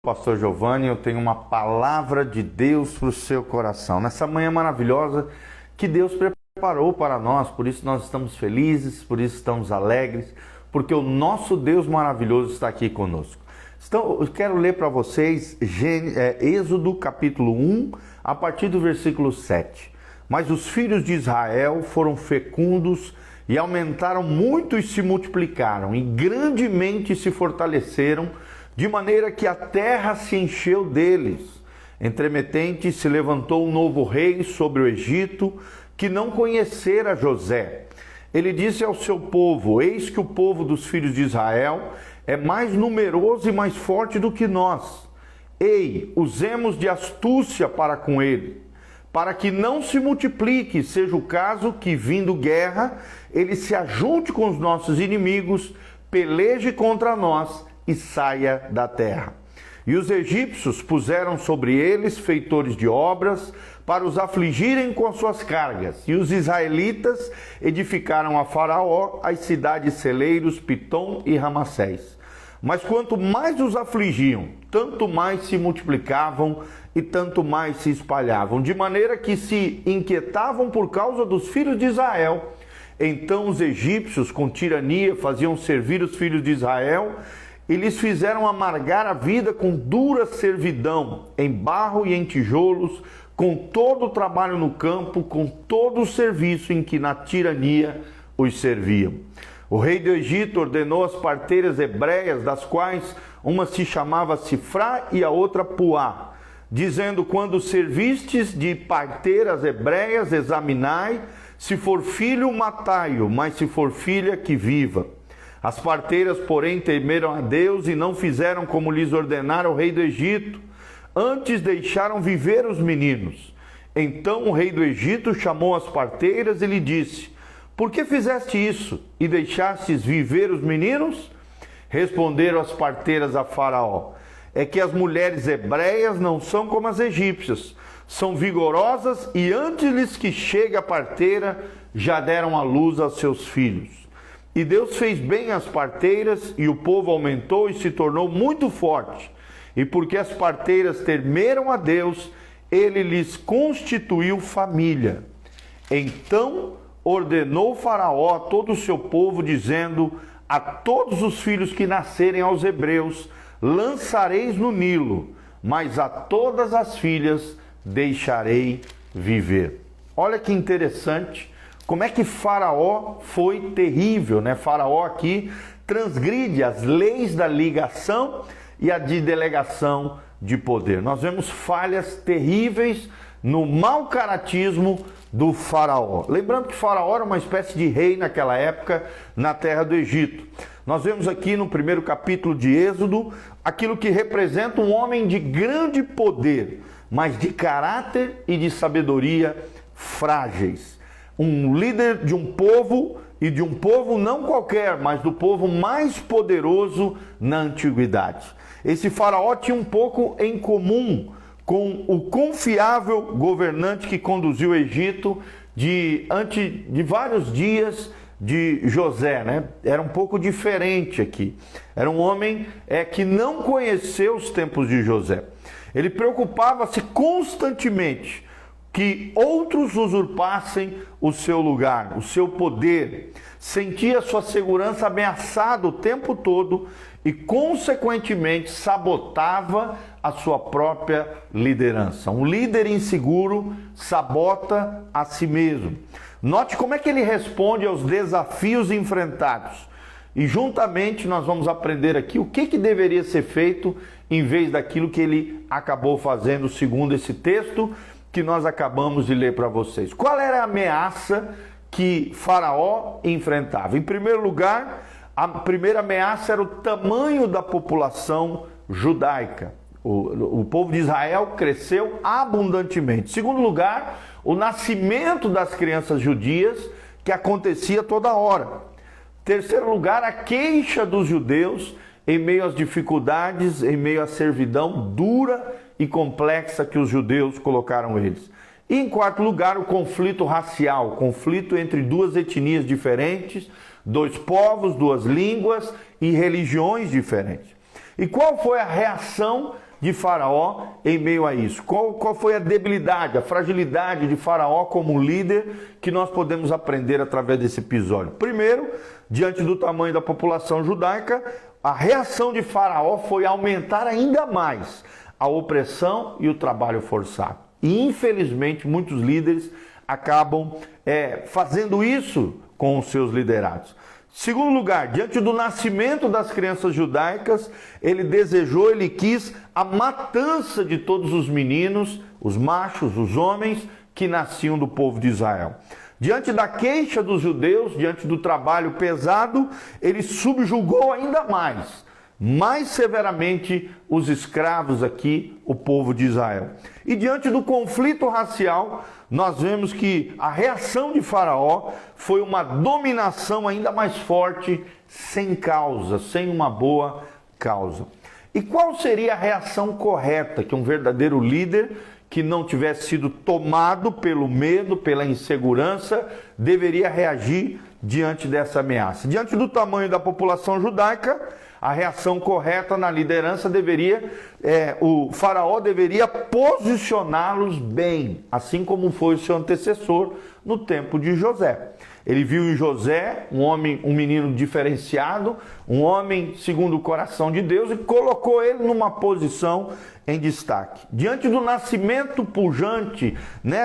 Pastor Giovanni, eu tenho uma palavra de Deus para o seu coração. Nessa manhã maravilhosa que Deus preparou para nós, por isso nós estamos felizes, por isso estamos alegres, porque o nosso Deus maravilhoso está aqui conosco. Então, eu quero ler para vocês Êxodo capítulo 1, a partir do versículo 7. Mas os filhos de Israel foram fecundos e aumentaram muito e se multiplicaram, e grandemente se fortaleceram, de maneira que a terra se encheu deles. Entremetente se levantou um novo rei sobre o Egito, que não conhecera José. Ele disse ao seu povo: eis que o povo dos filhos de Israel é mais numeroso e mais forte do que nós. Ei, usemos de astúcia para com ele, para que não se multiplique, seja o caso que, vindo guerra, ele se ajunte com os nossos inimigos, peleje contra nós e saia da terra. E os egípcios puseram sobre eles feitores de obras para os afligirem com as suas cargas. E os israelitas edificaram a Faraó as cidades celeiros Pitom e Ramassés. Mas quanto mais os afligiam, tanto mais se multiplicavam e tanto mais se espalhavam, de maneira que se inquietavam por causa dos filhos de Israel. Então os egípcios, com tirania, faziam servir os filhos de Israel e lhes fizeram amargar a vida com dura servidão, em barro e em tijolos, com todo o trabalho no campo, com todo o serviço em que na tirania os serviam. O rei do Egito ordenou as parteiras hebreias, das quais uma se chamava Sifrá e a outra Puá, dizendo: quando servistes de parteiras hebreias, examinai, se for filho, matai-o, mas se for filha, que viva. As parteiras, porém, temeram a Deus e não fizeram como lhes ordenara o rei do Egito, antes deixaram viver os meninos. Então o rei do Egito chamou as parteiras e lhe disse: por que fizeste isso e deixastes viver os meninos? Responderam as parteiras a Faraó: é que as mulheres hebreias não são como as egípcias, são vigorosas e antes que chegue a parteira, já deram à luz a seus filhos. E Deus fez bem às parteiras, e o povo aumentou e se tornou muito forte. E porque as parteiras temeram a Deus, ele lhes constituiu família. Então ordenou Faraó a todo o seu povo, dizendo: a todos os filhos que nascerem aos hebreus lançareis no Nilo, mas a todas as filhas deixarei viver. Olha que interessante. Como é que Faraó foi terrível, né? Faraó aqui transgride as leis da ligação e a de delegação de poder. Nós vemos falhas terríveis no mau caratismo do Faraó. Lembrando que Faraó era uma espécie de rei naquela época na terra do Egito. Nós vemos aqui no primeiro capítulo de Êxodo aquilo que representa um homem de grande poder, mas de caráter e de sabedoria frágeis. Um líder de um povo, e de um povo não qualquer, mas do povo mais poderoso na antiguidade. Esse Faraó tinha um pouco em comum com o confiável governante que conduziu o Egito diante de vários dias de José, né? Era um pouco diferente aqui. Era um homem que não conheceu os tempos de José. Ele preocupava-se constantemente que outros usurpassem o seu lugar, o seu poder. Sentia sua segurança ameaçada o tempo todo e, consequentemente, sabotava a sua própria liderança. Um líder inseguro sabota a si mesmo. Note como é que ele responde aos desafios enfrentados. E juntamente nós vamos aprender aqui o que deveria ser feito em vez daquilo que ele acabou fazendo, segundo esse texto que nós acabamos de ler para vocês. Qual era a ameaça que Faraó enfrentava? Em primeiro lugar, a primeira ameaça era o tamanho da população judaica. O povo de Israel cresceu abundantemente. Em segundo lugar, o nascimento das crianças judias, que acontecia toda hora. Em terceiro lugar, a queixa dos judeus em meio às dificuldades, em meio à servidão dura e complexa que os judeus colocaram eles. E em quarto lugar, o conflito racial, conflito entre duas etnias diferentes, dois povos, duas línguas e religiões diferentes. E qual foi a reação de Faraó em meio a isso? Qual foi a debilidade, a fragilidade de Faraó como líder que nós podemos aprender através desse episódio? Primeiro, diante do tamanho da população judaica, a reação de Faraó foi aumentar ainda mais a opressão e o trabalho forçado. E infelizmente muitos líderes acabam fazendo isso com os seus liderados. Segundo lugar, diante do nascimento das crianças judaicas, ele quis a matança de todos os meninos, os machos, os homens que nasciam do povo de Israel. Diante da queixa dos judeus, diante do trabalho pesado, ele subjugou ainda mais severamente os escravos aqui, o povo de Israel. E diante do conflito racial, nós vemos que a reação de Faraó foi uma dominação ainda mais forte, sem causa, sem uma boa causa. E qual seria a reação correta que um verdadeiro líder que não tivesse sido tomado pelo medo, pela insegurança, deveria reagir diante dessa ameaça? Diante do tamanho da população judaica, a reação correta na liderança o faraó deveria posicioná-los bem, assim como foi o seu antecessor no tempo de José. Ele viu em José um menino diferenciado, um homem segundo o coração de Deus, e colocou ele numa posição em destaque. Diante do nascimento pujante,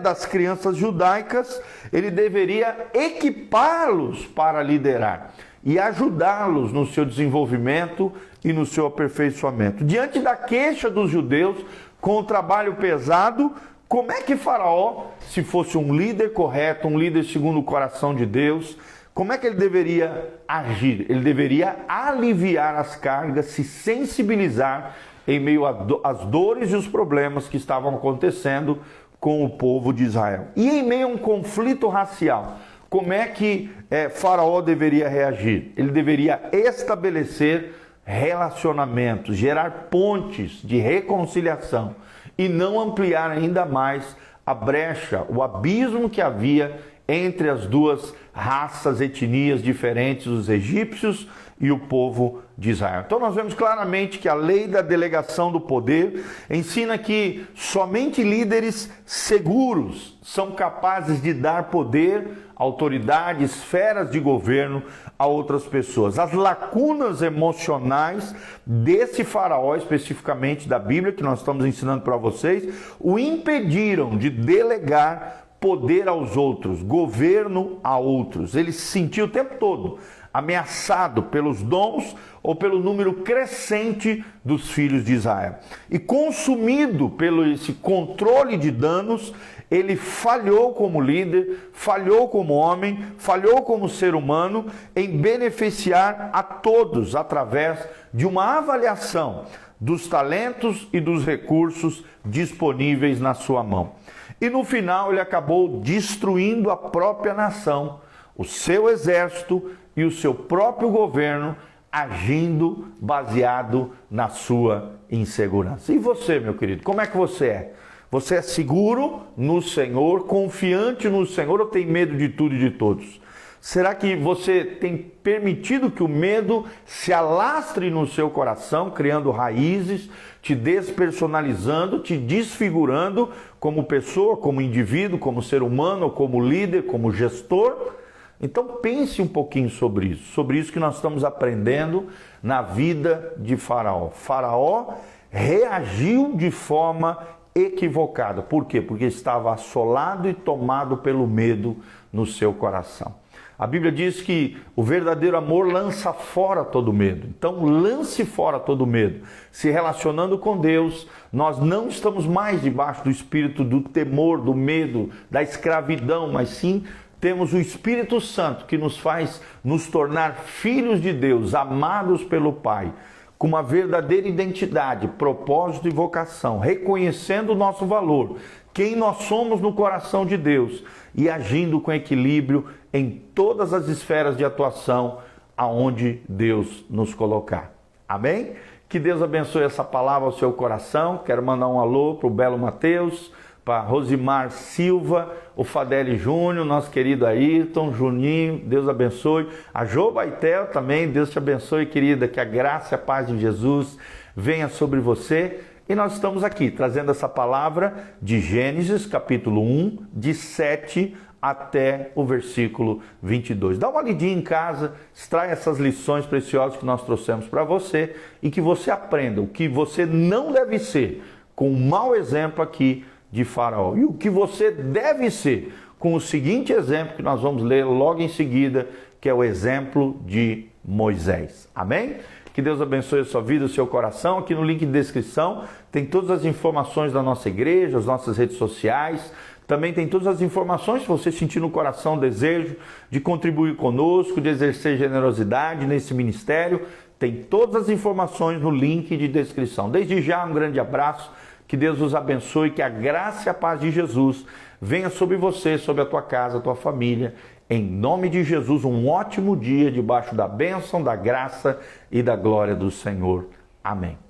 das crianças judaicas, ele deveria equipá-los para liderar e ajudá-los no seu desenvolvimento e no seu aperfeiçoamento. Diante da queixa dos judeus com o trabalho pesado, como é que Faraó, se fosse um líder correto, um líder segundo o coração de Deus, como é que ele deveria agir? Ele deveria aliviar as cargas, se sensibilizar em meio às dores e os problemas que estavam acontecendo com o povo de Israel. E em meio a um conflito racial, como é que Faraó deveria reagir? Ele deveria estabelecer relacionamentos, gerar pontes de reconciliação e não ampliar ainda mais a brecha, o abismo que havia entre as duas raças, etnias diferentes, os egípcios e o povo de Israel. Então nós vemos claramente que a lei da delegação do poder ensina que somente líderes seguros são capazes de dar poder, autoridade, esferas de governo a outras pessoas. As lacunas emocionais desse faraó, especificamente da Bíblia, que nós estamos ensinando para vocês, o impediram de delegar poder aos outros, governo a outros. Ele se sentiu o tempo todo ameaçado pelos dons ou pelo número crescente dos filhos de Israel. E consumido pelo esse controle de danos, ele falhou como líder, falhou como homem, falhou como ser humano em beneficiar a todos através de uma avaliação dos talentos e dos recursos disponíveis na sua mão. E no final ele acabou destruindo a própria nação, o seu exército e o seu próprio governo, agindo baseado na sua insegurança. E você, meu querido, como é que você é? Você é seguro no Senhor, confiante no Senhor, ou tem medo de tudo e de todos? Será que você tem permitido que o medo se alastre no seu coração, criando raízes, te despersonalizando, te desfigurando como pessoa, como indivíduo, como ser humano, como líder, como gestor? Então pense um pouquinho sobre isso que nós estamos aprendendo na vida de Faraó. Faraó reagiu de forma equivocada. Por quê? Porque estava assolado e tomado pelo medo no seu coração. A Bíblia diz que o verdadeiro amor lança fora todo medo. Então lance fora todo medo. Se relacionando com Deus, nós não estamos mais debaixo do espírito do temor, do medo, da escravidão, mas sim temos o Espírito Santo que nos faz nos tornar filhos de Deus, amados pelo Pai, com uma verdadeira identidade, propósito e vocação, reconhecendo o nosso valor, quem nós somos no coração de Deus e agindo com equilíbrio em todas as esferas de atuação aonde Deus nos colocar. Amém? Que Deus abençoe essa palavra ao seu coração. Quero mandar um alô para o Belo Mateus, para Rosimar Silva, o Fadeli Júnior, nosso querido Ayrton, Juninho, Deus abençoe. A Jo Baitel também, Deus te abençoe, querida, que a graça e a paz de Jesus venha sobre você. E nós estamos aqui trazendo essa palavra de Gênesis, capítulo 1, de 7 até o versículo 22. Dá uma lidinha em casa, extrai essas lições preciosas que nós trouxemos para você e que você aprenda o que você não deve ser com o mau exemplo aqui de Faraó e o que você deve ser com o seguinte exemplo que nós vamos ler logo em seguida, que é o exemplo de Moisés. Amém? Que Deus abençoe a sua vida, o seu coração. Aqui no link de descrição tem todas as informações da nossa igreja, as nossas redes sociais. Também tem todas as informações, se você sentir no coração o desejo de contribuir conosco, de exercer generosidade nesse ministério. Tem todas as informações no link de descrição. Desde já, um grande abraço. Que Deus os abençoe, que a graça e a paz de Jesus venha sobre você, sobre a tua casa, a tua família. Em nome de Jesus, um ótimo dia debaixo da bênção, da graça e da glória do Senhor. Amém.